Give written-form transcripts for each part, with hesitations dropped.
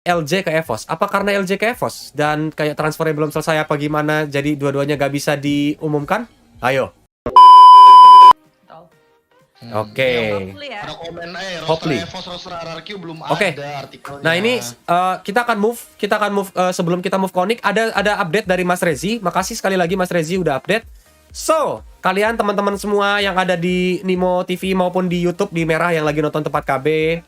LJ ke EVOS. Apa karena LJ ke EVOS dan kayak transfernya belum selesai apa gimana jadi dua-duanya gak bisa diumumkan? Ayo. Oke. Ada komen Hopefully. roster RRQ belum Oke. ada artikelnya. Nah ini kita akan move sebelum kita move konik ada update dari Mas Rezi. Makasih sekali lagi Mas Rezi udah update. So, kalian teman-teman semua yang ada di Nimo TV maupun di YouTube di Merah yang lagi nonton tempat KB,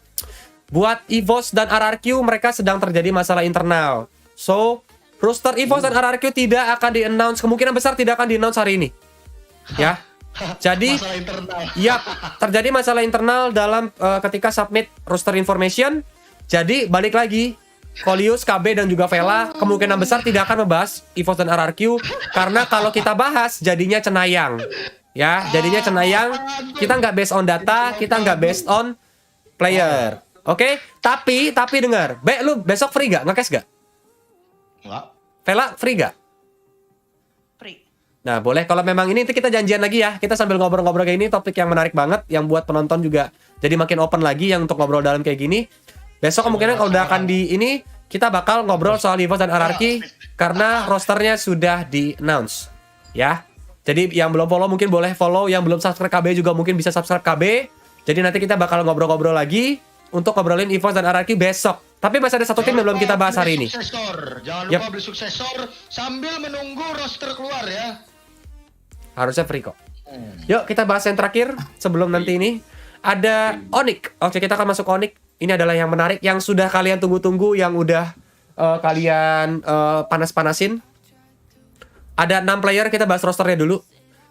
buat EVOS dan RRQ mereka sedang terjadi masalah internal. So, roster EVOS dan RRQ tidak akan di-announce, kemungkinan besar tidak akan di-announce hari ini. Ya. Jadi, masalah internal. ya, terjadi masalah internal dalam ketika submit roster information. Jadi, balik lagi, Kolius, KB, dan juga Vela kemungkinan besar tidak akan membahas EVOS dan RRQ karena kalau kita bahas jadinya cenayang. Ya, jadinya cenayang. Kita nggak based on data, kita nggak based on player. Oke? Tapi dengar, lu besok free nggak? Nge-cash nggak? Enggak. Vela, free nggak? Free. Nah, boleh. Kalau memang ini nanti kita janjian lagi ya. Kita sambil ngobrol-ngobrol kayak ini, topik yang menarik banget, yang buat penonton juga jadi makin open lagi yang untuk ngobrol dalam kayak gini. Besok kemungkinan kalau udah akan di ini, kita bakal ngobrol soal EVOS dan RRQ karena rosternya sudah di-announce. Ya. Jadi yang belum follow mungkin boleh follow, yang belum subscribe KB juga mungkin bisa subscribe KB. Jadi nanti kita bakal ngobrol-ngobrol lagi untuk ngobrolin EVOS dan RRQ besok. Tapi masih ada satu tim yang belum kita bahas hari ini. Jangan lupa beli suksesor sambil menunggu roster keluar ya. Harusnya free kok. Yuk kita bahas yang terakhir sebelum nanti ini. Ada Onyx. Oke, kita akan masuk ke Onyx. Ini adalah yang menarik, yang sudah kalian tunggu-tunggu, yang udah kalian panas-panasin. Ada 6 player, kita bahas rosternya dulu.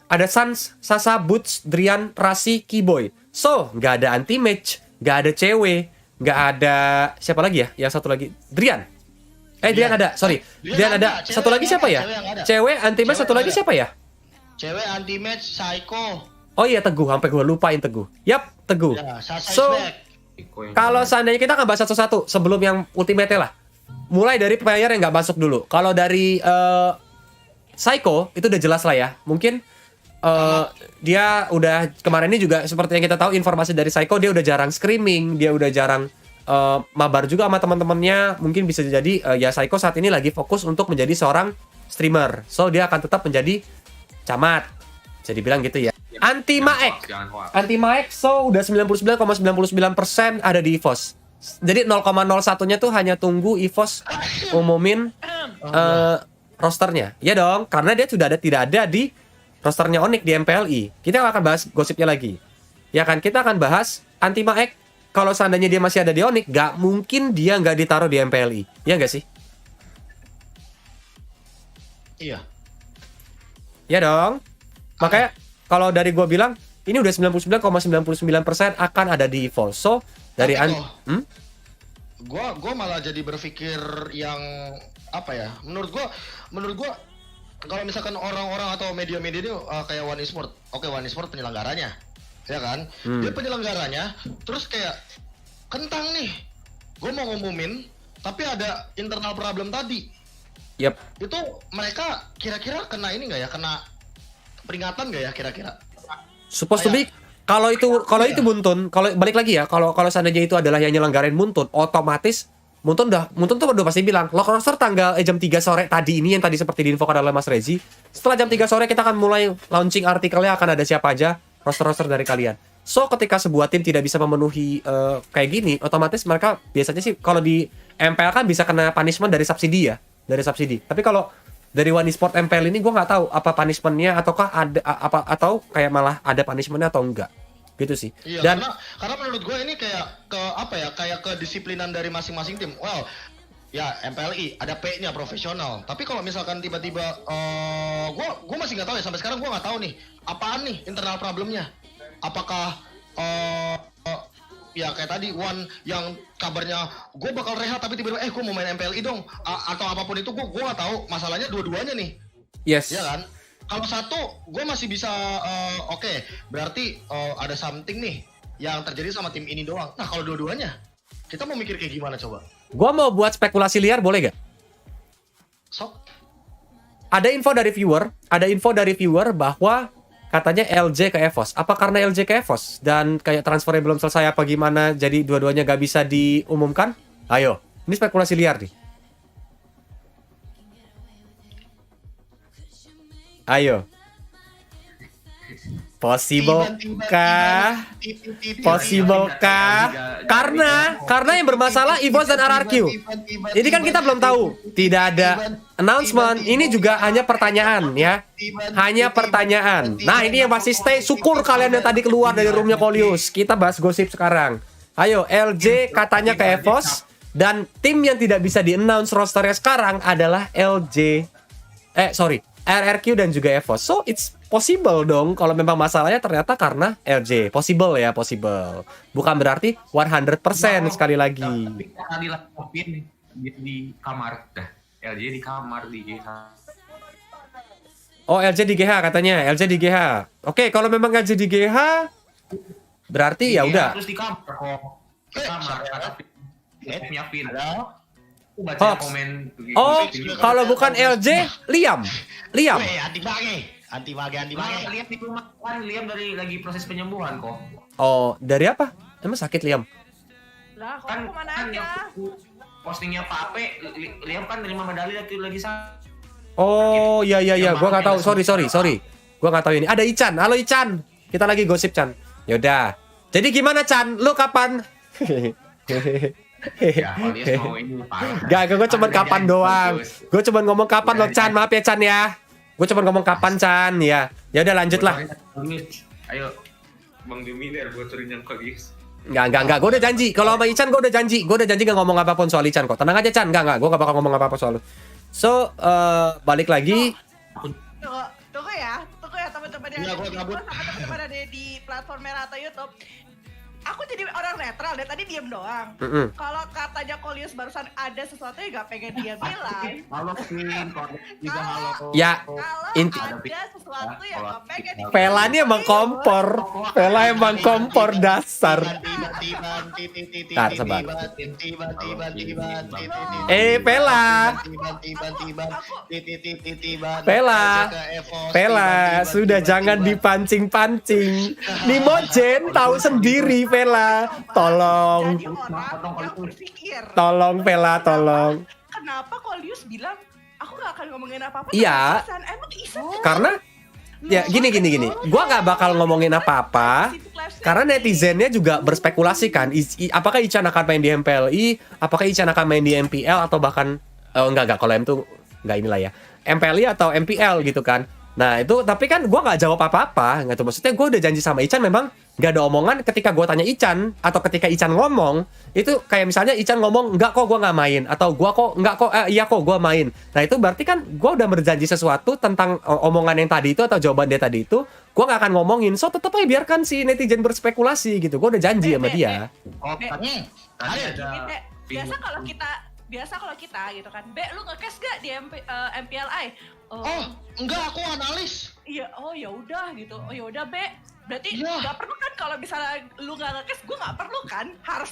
Ada Sans, Sasa, Boots, Drian, Rasi, Keyboy. So, nggak ada anti-match, nggak ada cewek, nggak ada... Siapa lagi ya? Yang satu lagi. Drian. Drian ada, sorry. Drian ada. Satu lagi siapa ya? Cewek, anti-match, satu lagi siapa ya? Cewek anti-match, Psycho. Oh iya, Teguh. Sampai gue lupain Teguh. Yap, Teguh. Ya, Sasa So, is back. kalau seandainya kita akan bahas satu-satu sebelum yang ultimate lah. Mulai dari player yang nggak masuk dulu. Kalau dari Psycho itu udah jelas lah ya. Mungkin dia udah kemarin ini juga seperti yang kita tahu informasi dari Psycho, dia udah jarang screaming, dia udah jarang mabar juga sama teman-temannya. Mungkin bisa jadi ya Psycho saat ini lagi fokus untuk menjadi seorang streamer. So dia akan tetap menjadi camat. Jadi bilang gitu ya. Anti Maek, so udah 99,99% ada di EVOS. Jadi 0,01-nya tuh hanya tunggu EVOS umumin rosternya. Ya dong, karena dia sudah tidak ada di rosternya Onyx di MPLI. Kita akan bahas gosipnya lagi. Ya kan, kita akan bahas Anti Maek. Kalau seandainya dia masih ada di Onyx, gak mungkin dia nggak ditaruh di MPLI. Ya nggak sih? Iya. Ya dong. Makanya kalau dari gua bilang ini udah 99,99% akan ada di EVOS. So dari Gua malah jadi berpikir yang apa ya? Menurut gua kalau misalkan orang-orang atau media-media ini kayak One Esport, oke One Esport penyelenggaranya, ya kan? Dia penyelenggaranya, terus kayak kentang nih, gua mau ngumumin, tapi ada internal problem tadi. Yep. Itu mereka kira-kira kena ini nggak ya? Kena peringatan nggak ya kira-kira? Supposed to be kalau itu Muntun, kalau balik lagi ya, kalau seandainya itu adalah yang nyelenggarain Muntun, otomatis Muntun tuh udah pasti bilang, lock roster tanggal jam 3 sore tadi ini yang tadi seperti diinfokan oleh Mas Rezi. Setelah jam 3 sore kita akan mulai launching artikelnya, akan ada siapa aja roster-roster dari kalian. So ketika sebuah tim tidak bisa memenuhi kayak gini, otomatis mereka biasanya sih kalau di MPL kan bisa kena punishment dari subsidi ya, dari subsidi. Tapi kalau dari One Esport MPL ini gue nggak tahu apa punishmentnya ataukah ada apa atau kayak malah ada punishmentnya atau enggak gitu sih. Iya, dan karena menurut gue ini kayak ke apa ya, kayak kedisiplinan dari masing-masing tim. Well, ya MPLI ada P-nya profesional. Tapi kalau misalkan tiba-tiba gue masih nggak tahu ya, sampai sekarang gue nggak tahu nih apaan nih internal problemnya. Apakah ya kayak tadi One yang kabarnya gue bakal rehat tapi tiba-tiba gue mau main MPLI dong, atau apapun itu gue nggak tahu. Masalahnya dua-duanya nih. yes. Ya kan? Kalau satu gue masih bisa oke, berarti ada something nih yang terjadi sama tim ini doang. Nah kalau dua-duanya kita mau mikir kayak gimana coba? Gue mau buat spekulasi liar, boleh gak? Sok. Ada info dari viewer bahwa katanya LJ ke EVOS. Apa karena LJ ke EVOS dan kayak transfernya belum selesai apa gimana jadi dua-duanya gak bisa diumumkan? Ayo. Ini spekulasi liar nih. Ayo. Possible kah? Possible kah? Karena yang bermasalah EVOS dan RRQ. Ini kan kita belum tahu. Tidak ada announcement. Ini juga hanya pertanyaan ya. Hanya pertanyaan. Nah, ini yang masih stay. Syukur kalian yang tadi keluar dari roomnya Kolius. Kita bahas gosip sekarang. Ayo, LJ katanya ke EVOS. Dan tim yang tidak bisa di-announce rosternya sekarang adalah RRQ dan juga EVOS. So, it's possible dong kalau memang masalahnya ternyata karena LJ. Possible ya, possible. Bukan berarti 100% sekali lagi. Tapi karena dilapopin di kamar dah. LJ di kamar di GH. Oh, LJ di GH katanya. LJ di GH. Oke, kalau memang LJ di GH berarti ya udah. Terus di kamar kok. Di kamar kata nyiapin. Aku baca Hoax. komen. Oh, kalau bukan LJ, Liam. Liam. Weh, anti bage. Liam di rumah kan, Liam dari lagi proses penyembuhan kok. Oh, dari apa? Emang sakit Liam? Lah, kok Kan aku mana kan aja? yang postingnya Pak Ape, Liam kan nerima medali lagi sakit. Oh, iya. Gua nggak tahu. Sorry. Gua nggak tahu ini. Ada Ican. Halo Ican. Kita lagi gosip Chan. Yaudah. Jadi gimana Chan? Lu kapan? Ya, Olius mau ini parah. Gak, gue cuma kapan doang. Gue cuma ngomong kapan loh Chan. Maaf ya Chan ya. Gue cuma ngomong kapan Chan ya. Ya udah lanjut lah. Ayo, Bang Jumi biar bocorin yang ke guys. Enggak. Gue udah janji. Kalau sama Ican gue udah janji. Gue udah janji gak ngomong apapun soal Ican kok. Tenang aja Chan. Enggak. Gue gak bakal ngomong apa-apa soal lu. So, balik lagi. Tunggu ya teman-teman yang Iya, gua gabut. sama teman-teman ada di platform merah atau YouTube. Aku jadi orang netral deh, tadi diem doang. Kalau katanya Kolius barusan ada sesuatu yang gak pengen dia bilang. Halo, Vin. Juga halo. Ya, Kalau inti. ada sesuatu yang gak pengen dia Vela ini emang kompor. Vela emang kompor dasar. Tar, sabar. Vela. Vela, sudah jangan dipancing-pancing. Nimojen tahu sendiri Vela. Tolong. Jadi orang yang berpikir. Tolong Vela, tolong. Kenapa Kolius bilang aku gak akan ngomongin apa-apa? Iya. sama Isan? Emang Isan Karena ya gini. Gua nggak bakal ngomongin apa-apa. Karena netizennya juga berspekulasi kan. Apakah Ican akan main di MPLI? Apakah Ican akan main di MPL atau bahkan enggak kalau M tuh enggak inilah ya. MPLI atau MPL gitu kan. Nah itu tapi kan gue nggak jawab apa-apa, nggak tuh maksudnya gue udah janji sama Ican memang nggak ada omongan ketika gue tanya Ican atau ketika Ican ngomong itu kayak misalnya Ican ngomong nggak kok gue nggak main atau gue kok nggak kok iya kok gue main. Nah itu berarti kan gue udah berjanji sesuatu tentang omongan yang tadi itu atau jawaban dia tadi itu gue nggak akan ngomongin. So tetap aja biarkan si netizen berspekulasi gitu. Gue udah janji sama dia. Oh, tadi ada biasa kalau kita gitu kan, Be lu nge-cash gak di MPLI? Oh, enggak, aku analis. Iya, oh ya udah gitu. Oh ya udah Be, berarti Iya. nggak perlu kan kalau misalnya lu nggak nge-cash, gue nggak perlu kan, harus